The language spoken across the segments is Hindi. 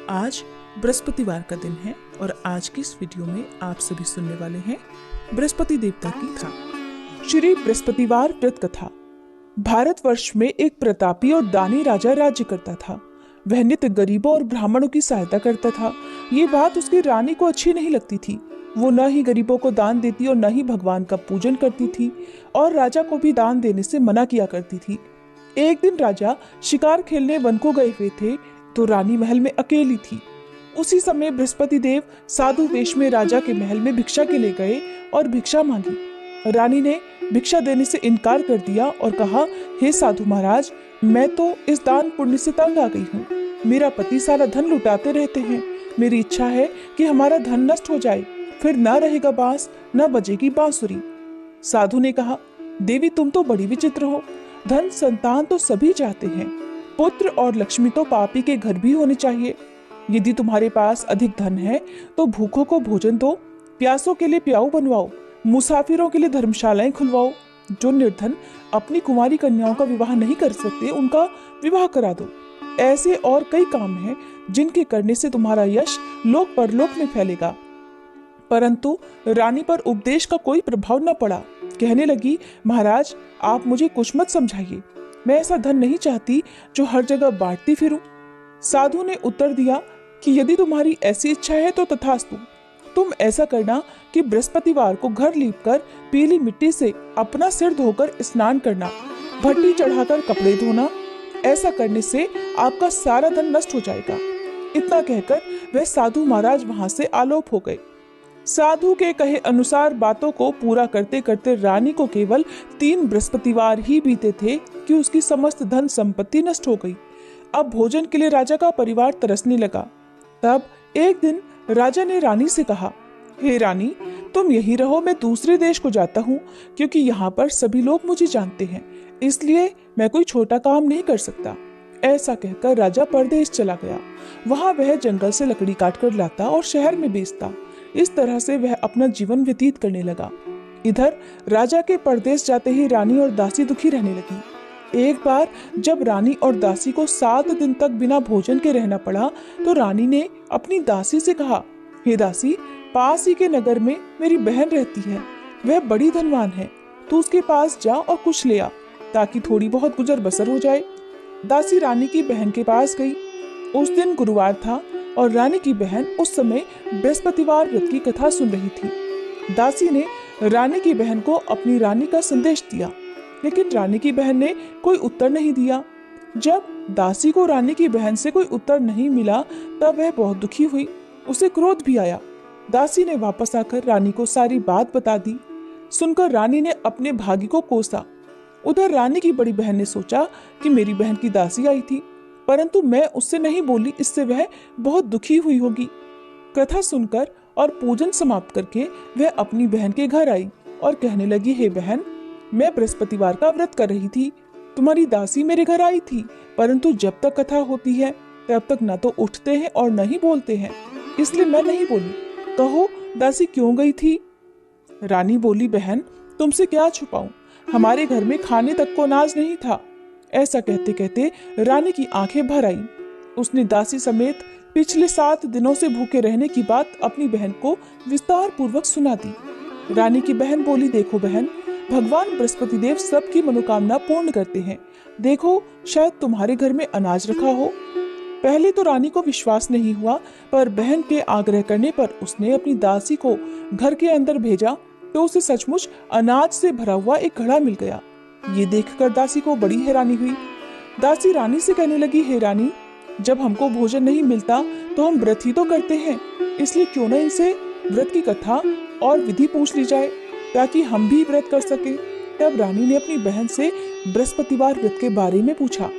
आज बृहस्पतिवार का दिन है और आज की इस वीडियो में आप सभी सुनने वाले हैं बृहस्पति देवता की कथा। श्री बृहस्पतिवार व्रत कथा। भारतवर्ष में एक प्रतापी और दानी राजा राज्य करता था। वह नित्य गरीबों और ब्राह्मणों की सहायता करता था। ये बात उसकी रानी को अच्छी नहीं लगती थी। वो न ही गरीबों को दान देती और न ही भगवान का पूजन करती थी और राजा को भी दान देने से मना किया करती थी। एक दिन राजा शिकार खेलने वन को गए हुए थे तो रानी महल में अकेली थी। उसी समय बृहस्पति देव साधु वेश में राजा के महल में भिक्षा के लिए गए और भिक्षा मांगी। रानी ने भिक्षा देने से इनकार कर दिया और कहा, हे साधु महाराज, मैं तो इस दान पुण्य से तंग आ गई हूँ। मेरा पति सारा धन लुटाते रहते हैं। मेरी इच्छा है कि हमारा धन नष्ट हो जाए, फिर न रहेगा बांस न बजेगी बांसुरी। साधु ने कहा, देवी तुम तो बड़ी विचित्र हो। धन संतान तो सभी चाहते हैं, पुत्र और लक्ष्मी तो पापी के घर भी होने चाहिए। यदि तुम्हारे पास अधिक धन है तो भूखों को भोजन दो, प्यासों के लिए प्याऊ बनवाओ, मुसाफिरों के लिए धर्मशालाएं खुलवाओ। जो निर्धन अपनी कुंवारी कन्याओं का विवाह नहीं कर सकते उनका विवाह करा दो। ऐसे और कई काम हैं जिनके करने से तुम्हारा यश लोक परलोक में फैलेगा। परंतु रानी पर उपदेश का कोई प्रभाव न पड़ा। कहने लगी, महाराज आप मुझे कुछ मत समझाइए। मैं ऐसा धन नहीं चाहती जो हर जगह बांटती फिरूं। साधु ने उत्तर दिया कि यदि तुम्हारी ऐसी इच्छा है तो तथास्तु। तुम ऐसा करना कि बृहस्पतिवार को घर लीपकर पीली मिट्टी से अपना सिर धोकर स्नान करना, भट्टी चढ़ाकर कपड़े धोना। ऐसा करने से आपका सारा धन नष्ट हो जाएगा। इतना कहकर वह साधु महाराज वहां से आलोप हो गए। साधु के कहे अनुसार बातों को पूरा करते करते रानी को केवल 3 बृहस्पतिवार ही बीते थे कि उसकी समस्त धन संपत्ति नष्ट हो गई। अब भोजन के लिए राजा का परिवार तरसने लगा। तब एक दिन राजा ने रानी से कहा, हे रानी, तुम यहीं रहो, मैं दूसरे देश को जाता हूँ, क्योंकि यहाँ पर सभी लोग मुझे जानते हैं, इसलिए मैं कोई छोटा काम नहीं कर सकता। ऐसा कहकर राजा परदेश चला गया। वहाँ वह जंगल से लकड़ी काट कर लाता और शहर में बेचता। इस तरह से वह अपना जीवन व्यतीत करने लगा। इधर राजा के परदेश जाते ही रानी और दासी दुखी रहने लगी। एक बार जब रानी और दासी को 7 दिन तक बिना भोजन के रहना पड़ा तो रानी ने अपनी दासी से कहा, हे दासी, पास ही के नगर में मेरी बहन रहती है, वह बड़ी धनवान है, तू उसके पास जा और कुछ ले आ ताकि थोड़ी बहुत गुजर बसर हो जाए। दासी रानी की बहन के पास गई। उस दिन गुरुवार था और रानी की बहन उस समय बृहस्पतिवार व्रत की कथा सुन रही थी। दासी ने रानी की बहन को अपनी रानी का संदेश दिया, लेकिन रानी की बहन ने कोई उत्तर नहीं दिया। जब दासी को रानी की बहन से कोई उत्तर नहीं मिला तब वह बहुत दुखी हुई। उसे क्रोध भी आया। दासी ने वापस आकर रानी को सारी बात बता दी। सुनकर रानी ने अपने भागी को कोसा। उधर रानी की बड़ी बहन ने सोचा कि मेरी बहन की दासी आई थी, परंतु मैं उससे नहीं बोली, इससे वह बहुत दुखी हुई होगी। कथा सुनकर और पूजन समाप्त करके वह अपनी बहन के घर आई और कहने लगी, हे बहन, मैं बृहस्पतिवार का व्रत कर रही थी। तुम्हारी दासी मेरे घर आई थी, परंतु जब तक कथा होती है तब तक न तो उठते हैं और न ही बोलते हैं, इसलिए मैं नहीं बोली। कहो दासी क्यों गई थी? रानी बोली, बहन तुमसे क्या छुपाऊं, हमारे घर में खाने तक को अनाज नहीं था। ऐसा कहते कहते रानी की आंखें भर आई। उसने दासी समेत पिछले 7 दिनों से भूखे रहने की बात अपनी बहन को विस्तार पूर्वक सुना दी। रानी की बहन बोली, देखो बहन, भगवान बृहस्पति देव सबकी मनोकामना पूर्ण करते हैं। देखो शायद तुम्हारे घर में अनाज रखा हो। पहले तो रानी को विश्वास नहीं हुआ, पर बहन के आग्रह करने पर उसने अपनी दासी को घर के अंदर भेजा तो उसे सचमुच अनाज से भरा हुआ एक घड़ा मिल गया। ये देखकर दासी को बड़ी हैरानी हुई। दासी रानी से कहने लगी, हे रानी, जब हमको भोजन नहीं मिलता तो हम व्रत ही तो करते हैं, इसलिए क्यों न इनसे व्रत की कथा और विधि पूछ ली जाए ताकि हम भी व्रत कर सके। तब रानी ने अपनी बहन से बृहस्पतिवार व्रत के बारे में पूछा।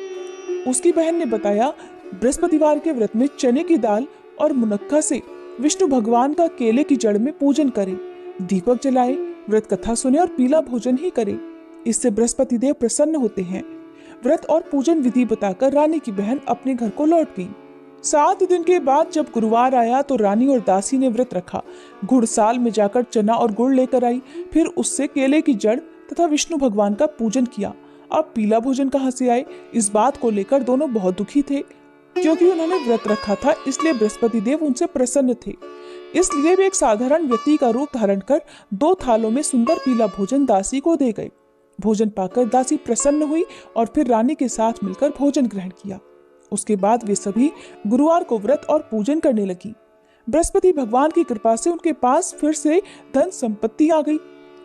उसकी बहन ने बताया, बृहस्पतिवार के व्रत में चने की दाल और मुनक्का से विष्णु भगवान का केले की जड़ में पूजन करे, दीपक जलाए, व्रत कथा सुने और पीला भोजन ही करे। इससे बृहस्पति देव प्रसन्न होते हैं। व्रत और पूजन विधि बताकर रानी की बहन अपने घर को लौट गई। 7 दिन के बाद जब गुरुवार आया तो रानी और दासी ने व्रत रखा। घुड़साल में जाकर चना और गुड़ लेकर आई, फिर उससे केले की जड़ तथा विष्णु भगवान का पूजन किया। अब पीला भोजन कहाँ से आए, इस बात को लेकर दोनों बहुत दुखी थे। क्योंकि उन्होंने व्रत रखा था, इसलिए बृहस्पति देव उनसे प्रसन्न थे। इसलिए वे एक साधारण व्यक्ति का रूप धारण कर 2 थालों में सुंदर पीला भोजन दासी को दे गए। भोजन पाकर दासी प्रसन्न हुई और फिर रानी के साथ मिलकर भोजन ग्रहण किया। उसके बाद वे सभी गुरुवार को व्रत और पूजन करने लगी। बृहस्पति भगवान की कृपा से उनके पास फिर से धन संपत्ति आ गई,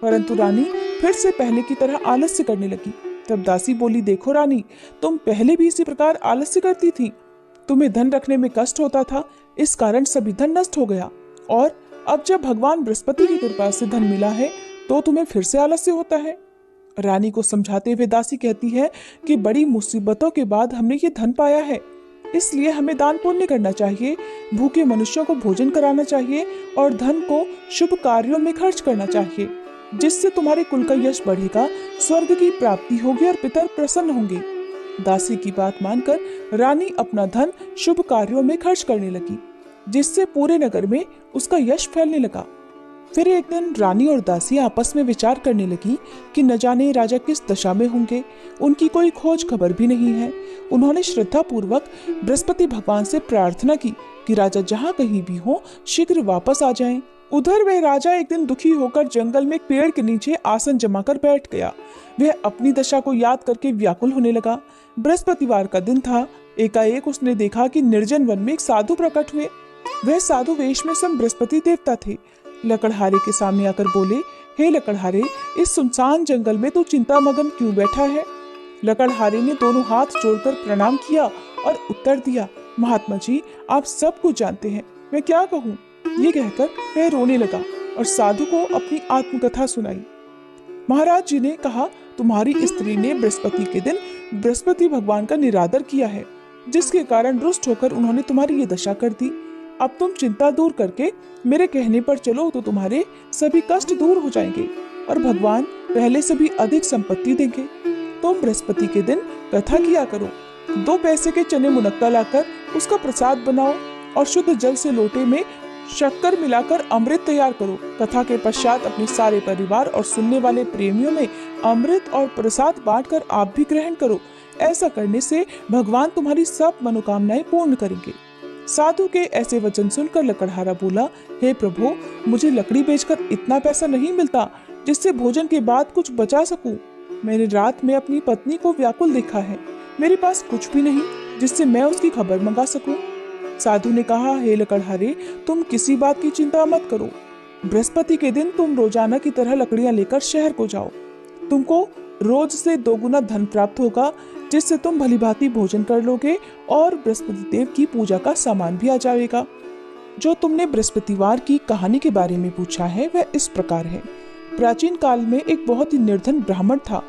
परंतु रानी फिर से पहले की तरह आलस्य करने लगी। तब दासी बोली, देखो रानी, तुम पहले भी इसी प्रकार आलस्य करती थी। तुम्हें धन रखने में कष्ट होता था, इस कारण सभी धन नष्ट हो गया, और अब जब भगवान बृहस्पति की कृपा से धन मिला है तो तुम्हें फिर से आलस्य होता है। रानी को समझाते हुए दासी कहती है कि बड़ी मुसीबतों के बाद हमने ये धन पाया है, इसलिए हमें दान पुण्य करना चाहिए, भूखे मनुष्यों को भोजन कराना चाहिए और धन को शुभ कार्यों में खर्च करना चाहिए, जिससे तुम्हारे कुल का यश बढ़ेगा, स्वर्ग की प्राप्ति होगी और पितर प्रसन्न होंगे। दासी की बात मानकर रानी अपना धन शुभ कार्यों में खर्च करने लगी, जिससे पूरे नगर में उसका यश फैलने लगा। फिर एक दिन रानी और दासी आपस में विचार करने लगी कि न जाने राजा किस दशा में होंगे, उनकी कोई खोज खबर भी नहीं है। उन्होंने श्रद्धा पूर्वक बृहस्पति भगवान से प्रार्थना की कि राजा जहाँ कहीं भी हो शीघ्र वापस आ जाएं। उधर वह राजा एक दिन दुखी होकर जंगल में पेड़ के नीचे आसन जमाकर बैठ गया। वह अपनी दशा को याद करके व्याकुल होने लगा। बृहस्पतिवार का दिन था। एकाएक उसने देखा कि निर्जन वन में एक साधु प्रकट हुए। वह साधु वेश में स्वयं बृहस्पति देवता थे। लकड़हारे के सामने आकर बोले, हे लकड़हारे, इस सुनसान जंगल में तू चिंता मगन क्यों बैठा है? लकड़हारे ने दोनों हाथ जोड़कर प्रणाम किया और उत्तर दिया, महात्मा जी, आप सब कुछ जानते हैं, मैं क्या कहूँ? ये कहकर वह रोने लगा और साधु को अपनी आत्मकथा सुनाई। महाराज जी ने कहा, तुम्हारी स्त्री ने बृहस्पति के दिन बृहस्पति भगवान का निरादर किया है, जिसके कारण रुष्ट होकर उन्होंने तुम्हारी ये दशा कर दी। अब तुम चिंता दूर करके मेरे कहने पर चलो तो तुम्हारे सभी कष्ट दूर हो जाएंगे और भगवान पहले से भी अधिक संपत्ति देंगे। तुम बृहस्पति के दिन कथा किया करो। 2 पैसे के चने मुनक्का लाकर उसका प्रसाद बनाओ और शुद्ध जल से लोटे में शक्कर मिलाकर अमृत तैयार करो। कथा के पश्चात अपने सारे परिवार और सुनने वाले प्रेमियों में अमृत और प्रसाद बांटकर आप भी ग्रहण करो। ऐसा करने से भगवान तुम्हारी सब मनोकामनाएं पूर्ण करेंगे। साधु के ऐसे वचन सुनकर लकड़हारा बोला, हे प्रभु, मुझे लकड़ी बेचकर इतना पैसा नहीं मिलता जिससे भोजन के बाद कुछ बचा सकूं। मैंने रात में अपनी पत्नी को व्याकुल देखा है, मेरे पास कुछ भी नहीं जिससे मैं उसकी खबर मंगा सकूं। साधु ने कहा, हे लकड़हारे, तुम किसी बात की चिंता मत करो। बृहस्पति के दिन तुम रोजाना की तरह लकड़ियां लेकर शहर को जाओ। तुमको रोज से 2 गुना धन प्राप्त होगा, जिससे तुम भलीभांति भोजन कर लोगे और बृहस्पति देव की पूजा का सामान भी आ जाएगा। जो तुमने बृहस्पतिवार की कहानी के बारे में पूछा है वह इस प्रकार है। प्राचीन काल में एक बहुत ही निर्धन ब्राह्मण था।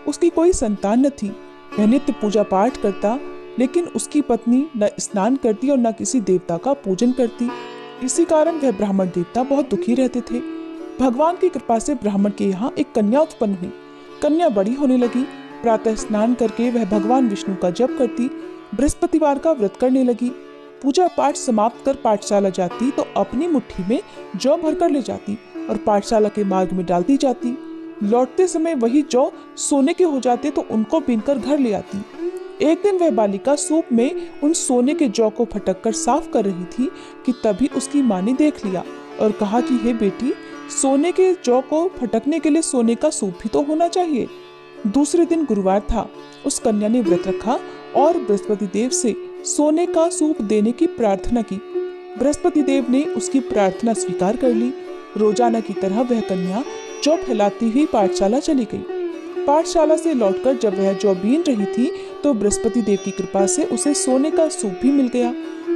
उसकी कोई संतान न थी। वह नित्य पूजा पाठ करता, लेकिन उसकी पत्नी न स्नान करती और न किसी देवता का पूजन करती। इसी कारण वह ब्राह्मण देवता बहुत दुखी रहते थे। भगवान की कृपा से ब्राह्मण के यहाँ एक कन्या उत्पन्न हुई। कन्या बड़ी होने लगी। प्रातः स्नान करके वह भगवान विष्णु का जप करती, बृहस्पतिवार का व्रत करने लगी। पूजा पाठ समाप्त कर पाठशाला जाती तो अपनी मुट्ठी में जौ भरकर ले जाती और पाठशाला के मार्ग में डालती जाती। लौटते समय वही जौ सोने के हो जाते तो उनको बीनकर घर ले आती। एक दिन वह बालिका सूप में उन सोने के जौ को फटक कर साफ कर रही थी कि तभी उसकी माँ ने देख लिया और कहा कि हे बेटी, सोने के जौ को फटकने के लिए सोने का सूप भी तो होना चाहिए। दूसरे दिन गुरुवार था। उस कन्या ने व्रत रखा और बृहस्पति देव से सोने का सूप देने की प्रार्थना की। बृहस्पति देव ने उसकी प्रार्थना स्वीकार कर ली। रोजाना की तरह वह कन्या जौ फैलाती हुई पाठशाला चली गई। पाठशाला से लौटकर जब वह जौ बीन रही थी तो बृहस्पति देव की कृपा से उसे सोने का सूप भी मिल गया।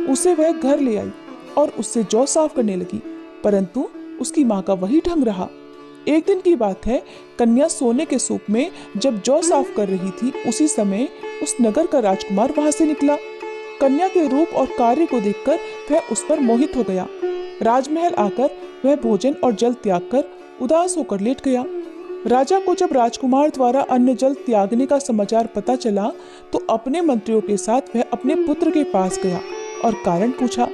उसे वह घर ले आई और उससे जौ साफ करने लगी, परंतु उसकी माँ का वही ढंग रहा। एक दिन की बात है, कन्या सोने के सूप में जब जौ साफ कर रही थी, उसी समय उस नगर का राजकुमार वहां से निकला। कन्या के रूप और कार्य को देखकर वह उस पर मोहित हो गया। राजमहल आकर वह भोजन और जल त्याग कर उदास होकर लेट गया। राजा को जब राजकुमार द्वारा अन्न जल त्यागने का समाचार पता चला तो अपने मंत्रियों के साथ वह अपने पुत्र के पास गया और कारण पूछा।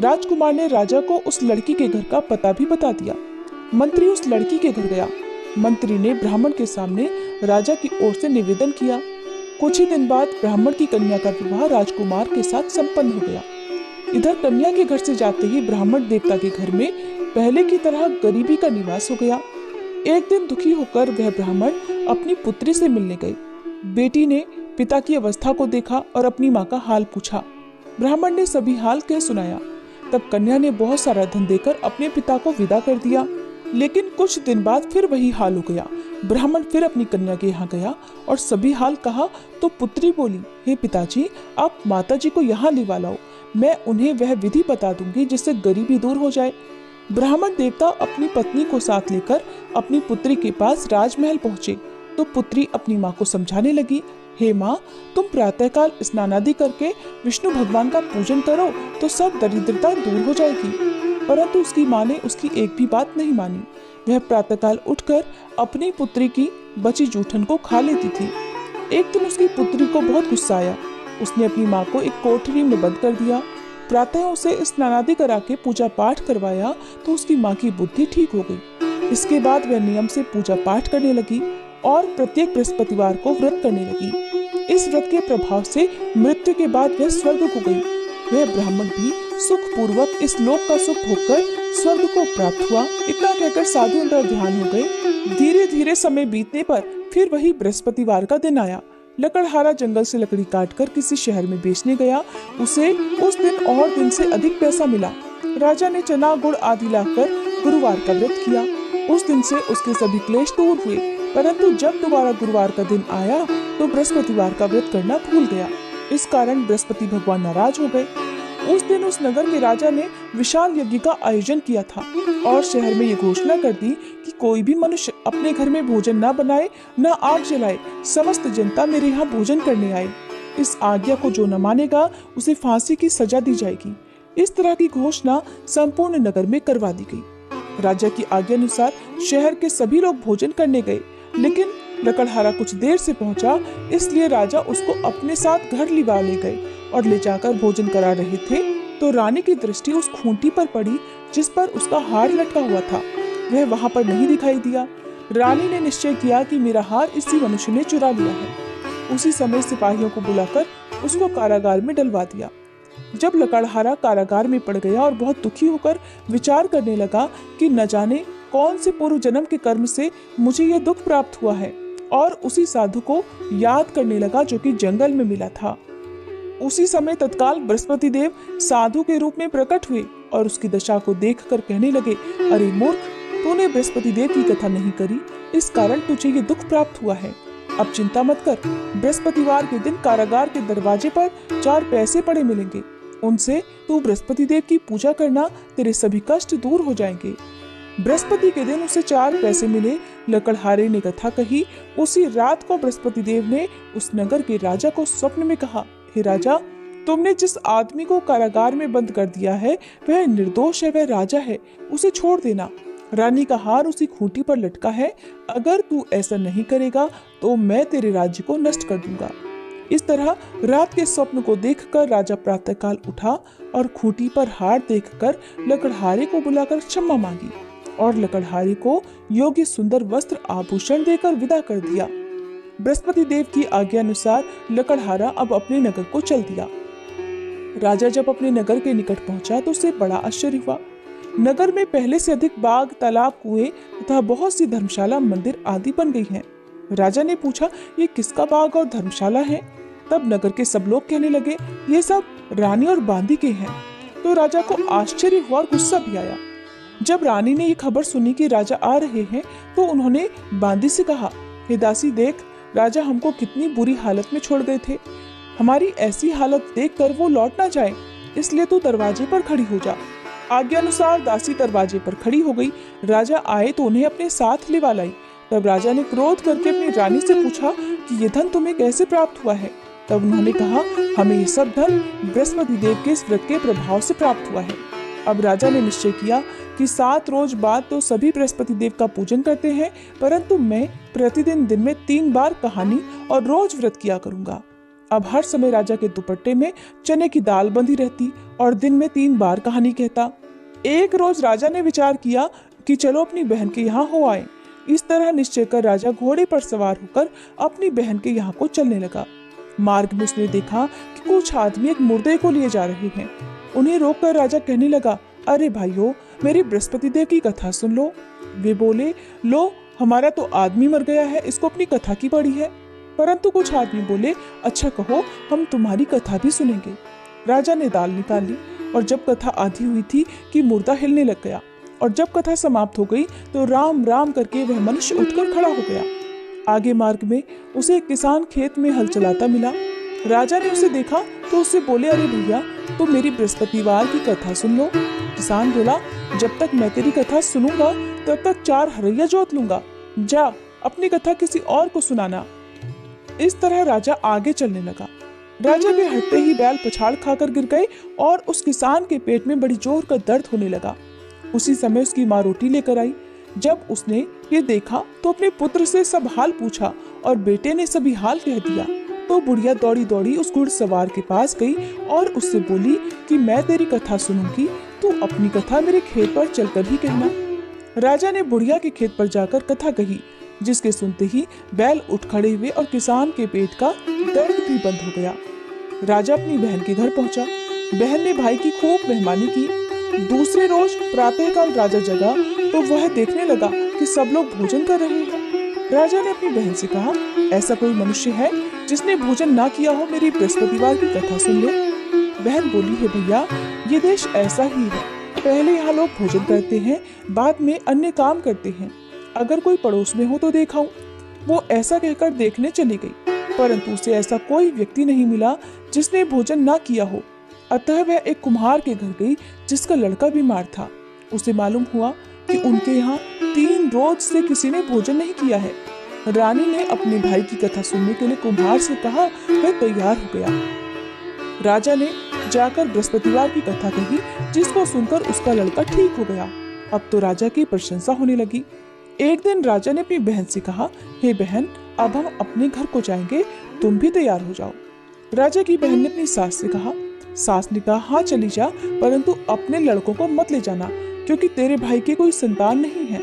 राजकुमार ने राजा को उस लड़की के घर का पता भी बता दिया। मंत्री उस लड़की के घर गया। मंत्री ने ब्राह्मण के सामने राजा की ओर से निवेदन किया। कुछ ही दिन बाद ब्राह्मण की कन्या का विवाह राजकुमार के साथ संपन्न हो गया। इधर कन्या के घर से जाते ही ब्राह्मण देवता के घर में पहले की तरह गरीबी का निवास हो गया। एक दिन दुखी होकर वह ब्राह्मण अपनी पुत्री से मिलने गई। बेटी ने पिता की अवस्था को देखा और अपनी माँ का हाल पूछा। ब्राह्मण ने सभी हाल कह सुनाया। तब कन्या ने बहुत सारा धन देकर अपने पिता को विदा कर दिया। लेकिन कुछ दिन बाद फिर वही हाल हो गया। ब्राह्मण फिर अपनी कन्या के यहाँ गया और सभी हाल कहा तो पुत्री बोली, हे पिताजी, आप माताजी को यहाँ लिवा लाओ, मैं उन्हें वह विधि बता दूंगी जिससे गरीबी दूर हो जाए। ब्राह्मण देवता अपनी पत्नी को साथ लेकर अपनी पुत्री के पास राजमहल पहुँचे तो पुत्री अपनी माँ को समझाने लगी, हे माँ, तुम प्रातःकाल स्नान आदि करके विष्णु भगवान का पूजन करो तो सब दरिद्रता दूर हो जाएगी। परंतु उसकी माँ ने उसकी एक भी बात नहीं मानी। वह प्रातःकाल उठकर अपनी पुत्री की बची जूठन को खा लेती थी। एक दिन उसकी पुत्री को बहुत गुस्सा आया। उसने अपनी माँ को एक कोठरी में बंद कर दिया। प्रातः उसे स्नानादि करा के पूजा पाठ करवाया तो उसकी माँ की बुद्धि ठीक हो गई। इसके बाद वह नियम से पूजा पाठ करने लगी और प्रत्येक बृहस्पतिवार को व्रत करने लगी। इस व्रत के प्रभाव से मृत्यु के बाद वह स्वर्ग को गई। वह ब्राह्मण भी सुख पूर्वक इस लोक का सुख भोगकर स्वर्ग को प्राप्त हुआ। इतना कहकर साधु अंदर ध्यान हो गए। धीरे धीरे समय बीतने पर फिर वही बृहस्पतिवार का दिन आया। लकड़हारा जंगल से लकड़ी काटकर किसी शहर में बेचने गया। उसे उस दिन और दिन से अधिक पैसा मिला। राजा ने चना गुड़ आदि लाकर गुरुवार का व्रत किया। उस दिन से उसके सभी क्लेश दूर हुए। परंतु जब दोबारा गुरुवार का दिन आया तो बृहस्पतिवार का व्रत करना भूल गया। इस कारण बृहस्पति भगवान नाराज हो गए। उस दिन उस नगर के राजा ने विशाल यज्ञ का आयोजन किया था और शहर में ये घोषणा कर दी कि कोई भी मनुष्य अपने घर में भोजन न बनाए, न आग जलाए। समस्त जनता मेरे यहाँ भोजन करने आए। इस आज्ञा को जो न मानेगा उसे फांसी की सजा दी जाएगी। इस तरह की घोषणा संपूर्ण नगर में करवा दी गई। राजा की आज्ञा अनुसार शहर के सभी लोग भोजन करने गए, लेकिन लकड़हारा कुछ देर से पहुंचा, इसलिए राजा उसको अपने साथ घर लिवा ले गए और ले जाकर भोजन करा रहे थे तो रानी की दृष्टि उस खूंटी पर पड़ी जिस पर उसका हार लटका हुआ था। वह वहां पर नहीं दिखाई दिया। रानी ने निश्चय किया कि मेरा हार इसी मनुष्य ने चुरा लिया है। उसी समय सिपाहियों को बुलाकर उसको कारागार में डलवा दिया। जब लकड़हारा कारागार में पड़ गया और बहुत दुखी होकर विचार करने लगा कि न जाने कौन से पूर्व जन्म के कर्म से मुझे यह दुख प्राप्त हुआ है, और उसी साधु को याद करने लगा जो कि जंगल में मिला था। उसी समय तत्काल बृहस्पति देव साधु के रूप में प्रकट हुए और उसकी दशा को देखकर कहने लगे, अरे मूर्ख, तूने बृहस्पति देव की कथा नहीं करी, इस कारण तुझे ये दुख प्राप्त हुआ है। अब चिंता मत कर, बृहस्पतिवार के दिन कारागार के दरवाजे पर 4 पैसे पड़े मिलेंगे। उनसे तू बृहस्पति देव की पूजा करना, तेरे सभी कष्ट दूर हो जाएंगे। बृहस्पति के दिन उसे 4 पैसे मिले। लकड़हारे ने कथा कही। उसी रात को बृहस्पति देव ने उस नगर के राजा को स्वप्न में कहा, हे राजा, तुमने जिस आदमी को कारागार में बंद कर दिया है वह निर्दोष है, वह राजा है, उसे छोड़ देना। रानी का हार उसी खूंटी पर लटका है। अगर तू ऐसा नहीं करेगा तो मैं तेरे राज्य को नष्ट कर दूंगा। इस तरह रात के स्वप्न को देखकर राजा प्रातःकाल उठा और खूंटी पर हार देखकर लकड़हारे को बुलाकर क्षमा मांगी और लकड़हारे को योग्य सुंदर वस्त्र आभूषण देकर विदा कर दिया। बृहस्पति देव की आज्ञा अनुसार लकड़हारा अब अपने नगर को चल दिया। राजा जब अपने नगर के निकट पहुंचा तो उसे बड़ा आश्चर्य हुआ। नगर में पहले से अधिक बाग, तालाब, कुएं तथा बहुत सी धर्मशाला, मंदिर आदि बन गई हैं। राजा ने पूछा, ये किसका बाग और धर्मशाला है? तब नगर के सब लोग कहने लगे, ये सब रानी और बांदी के हैं। तो राजा को आश्चर्य हुआ और गुस्सा भी आया। जब रानी ने ये खबर सुनी कि राजा आ रहे हैं तो उन्होंने बांदी से कहा, हे दासी, देख, राजा हमको कितनी बुरी हालत में छोड़ गए थे। हमारी ऐसी हालत देखकर वो लौट ना जाए, इसलिए तू दरवाजे पर खड़ी हो जा। आज्ञा अनुसार दासी दरवाजे पर खड़ी हो गई। राजा आए तो उन्हें अपने साथ लिवा लाई। तब राजा ने क्रोध करके अपनी रानी से पूछा कि ये धन तुम्हें कैसे प्राप्त हुआ है? तब उन्होंने कहा, हमें ये सब धन बृहस्पति देव के इस व्रत के प्रभाव से प्राप्त हुआ है। अब राजा ने निश्चय किया कि 7 रोज बाद तो सभी बृहस्पति देव का पूजन करते हैं, परंतु मैं प्रतिदिन दिन में 3 बार कहानी और रोज व्रत किया करूंगा। अब हर समय राजा के दुपट्टे में चने की दाल बंधी रहती और दिन में 3 बार कहानी कहता। एक रोज राजा ने विचार किया कि चलो अपनी बहन के यहाँ हो आए। इस तरह निश्चय कर राजा घोड़े पर सवार होकर अपनी बहन के यहाँ को चलने लगा। मार्ग में उसने देखा कि कुछ आदमी एक मुर्दे को लिए जा रहे हैं। उन्हें रोककर राजा कहने लगा, अरे भाइयों, मेरी बृहस्पति देव की कथा सुन लो। वे बोले, लो, हमारा तो आदमी मर गया है, इसको अपनी कथा की पड़ी है। परंतु कुछ आदमी बोले, अच्छा कहो, हम तुम्हारी कथा भी सुनेंगे। राजा ने दाल निकाली और जब कथा आधी हुई थी कि मुर्दा हिलने लग गया, और जब कथा समाप्त हो गई तो राम राम करके वह मनुष्य उठकर खड़ा हो गया। आगे मार्ग में उसे एक किसान खेत में हल चलाता मिला। राजा ने उसे देखा तो उससे बोले, अरे भैया, तो मेरी बृहस्पतिवार की कथा सुन लो। किसान बोला, जब तक मैं तेरी कथा सुनूंगा तब तक 4 हरैया जोत लूंगा। जा, अपनी कथा किसी और को सुनाना। इस तरह राजा आगे चलने लगा। राजा के हटते ही बैल पछाड़ खाकर गिर गए और उस किसान के पेट में बड़ी जोर का दर्द होने लगा। उसी समय उसकी माँ रोटी लेकर आई। जब उसने ये देखा तो अपने पुत्र से सब हाल पूछा और बेटे ने सभी हाल कह दिया। तो बुढ़िया दौड़ी दौड़ी उस घुड़सवार के पास गई और उससे बोली कि मैं तेरी कथा सुनूंगी, तू अपनी कथा मेरे खेत पर चलकर ही कहना। राजा ने बुढ़िया के खेत पर जाकर कथा कही, जिसके सुनते ही बैल उठ खड़े हुए और किसान के पेट का दर्द भी बंद हो गया। राजा अपनी बहन के घर पहुंचा। बहन ने भाई की खूब मेहमानी की। दूसरे रोज प्रातःकाल राजा जगा तो वह देखने लगा कि सब लोग भोजन कर रहे हैं। राजा ने अपनी बहन से कहा, ऐसा कोई मनुष्य है जिसने भोजन ना किया हो, मेरी बृहस्पतिवार की कथा सुन ले। बहन बोली, है भैया, ये देश ऐसा ही है। पहले यहाँ लोग भोजन करते हैं, बाद में अन्य काम करते हैं। अगर कोई पड़ोस में हो तो देखाऊं। वो ऐसा कहकर देखने चली गई, परंतु उसे ऐसा कोई व्यक्ति नहीं मिला जिसने भोजन ना किया हो। अतः वह एक कुम्हार के घर गई जिसका लड़का बीमार था। उसे मालूम हुआ कि उनके यहाँ 3 रोज से किसी ने भोजन नहीं किया है। रानी ने अपने भाई की कथा सुनने के लिए कुम्हार से कहा। वह तैयार हो गया। राजा ने जाकर बृहस्पतिवार की कथा कही, जिसको सुनकर उसका लड़का ठीक हो गया। अब तो राजा की प्रशंसा होने लगी। एक दिन राजा ने अपनी बहन से कहा, हे बहन, अब हम अपने घर को जाएंगे, तुम भी तैयार हो जाओ। राजा की बहन ने अपनी सास से कहा। सास ने कहा, हाँ चली जा, परंतु अपने लड़कों को मत ले जाना, क्योंकि तेरे भाई के कोई संतान नहीं है।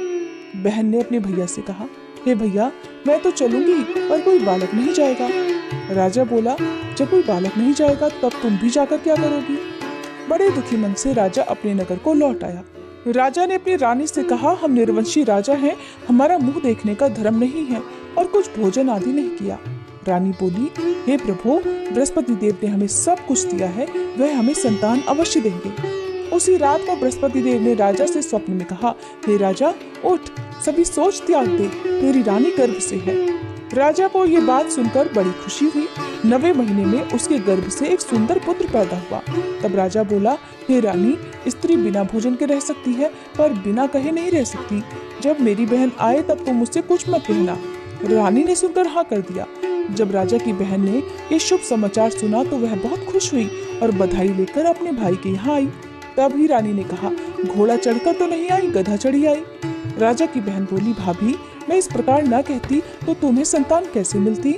बहन ने अपने भैया से कहा, हे भैया, मैं तो चलूंगी, पर कोई बालक नहीं जाएगा। राजा बोला, जब कोई बालक नहीं जाएगा तब तुम भी जाकर क्या करोगी। बड़े दुखी मन से राजा अपने नगर को लौट आया। राजा ने अपनी रानी से कहा, हम निर्वंशी राजा हैं, हमारा मुंह देखने का धर्म नहीं है और कुछ भोजन आदि नहीं किया। रानी बोली, हे प्रभु, बृहस्पति देव ने हमें सब कुछ दिया है, वह हमें संतान अवश्य देंगे। उसी रात को बृहस्पति देव ने राजा से स्वप्न में कहा, हे राजा, उठ, सभी सोच त्याग दे, तेरी रानी गर्भ से है। राजा को ये बात सुनकर बड़ी खुशी हुई। 9वें महीने में उसके गर्भ से एक सुंदर पुत्र पैदा हुआ। तब राजा बोला, हे रानी, स्त्री बिना भोजन के रह सकती है, पर बिना कहे नहीं रह सकती। जब मेरी बहन आए तब तुम मुझसे कुछ मत कहना। रानी ने सुनकर हाँ कर दिया। जब राजा की बहन ने ये शुभ समाचार सुना तो वह बहुत खुश हुई और बधाई लेकर अपने भाई के यहाँ आई। तभी रानी ने कहा, घोड़ा चढ़कर तो नहीं आई, गधा चढ़ी आई। राजा की बहन बोली, भाभी, मैं इस प्रकार न कहती तो तुम्हें संतान कैसे मिलती।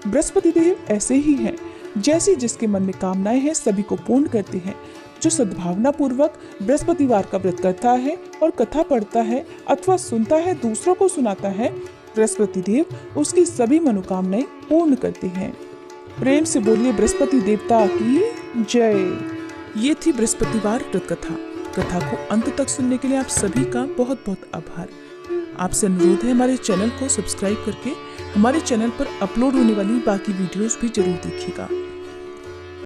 बृहस्पति देव ऐसे ही हैं, जैसी जिसके मन में कामनाएं हैं सभी को पूर्ण करते हैं। जो सद्भावना पूर्वक बृहस्पतिवार का व्रत करता है और कथा पढ़ता है अथवा सुनता है, दूसरों को सुनाता है, बृहस्पति देव उसकी सभी मनोकामनाएं पूर्ण करते हैं। प्रेम से बोलिए बृहस्पति देवता की जय। ये थी बृहस्पतिवार व्रत कथा। कथा को अंत तक सुनने के लिए आप सभी का बहुत बहुत आभार। आपसे अनुरोध है, हमारे चैनल को सब्सक्राइब करके हमारे चैनल पर अपलोड होने वाली बाकी वीडियोस भी जरूर देखिएगा।